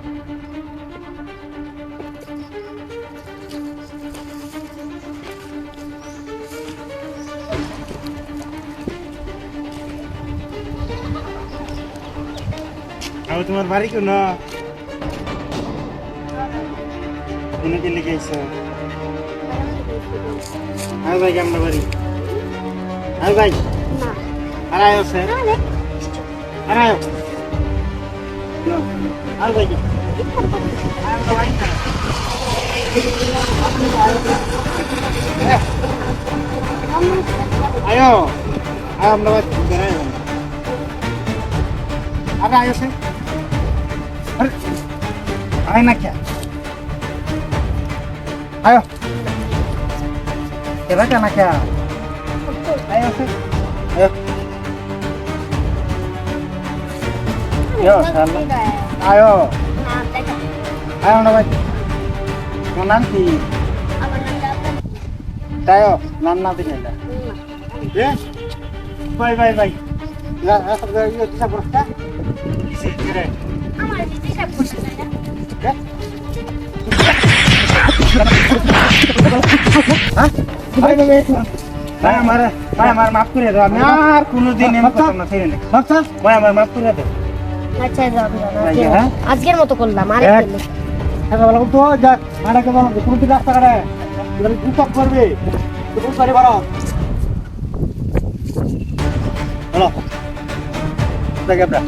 আর তোমার বাড়ি কোন দিনে লিখে আইছো আর ভাই আমরা বাড়ি আর ভাই আর আয়ো স্যার আর আয়ো আর ভাই ayo ayo melewat negara ya ada ayo sih ayo nak ya ayo coba kan nak ya ayo sih ayo yo salam ayo ayo melewat mau nanti tayo nanti aja ya bye bye bye ya asal dari itu bisa berapa sih kira আমার দিদি সব করতে চায় না ya hah bye bye saya marah maaf করে দাও আমি আর কোনোদিন এমন কথা না ছেড়ে না আচ্ছা ভাই আমার মাফ করে দাও আচ্ছা যাও আজকের মতো করলাম আর একদিন আচ্ছা বলো তো যা মারাকে বলো তুমি কি রাস্তা কাটে তুমি গুপ করবে তুমি পারে বাড়াও হ্যালো দেখা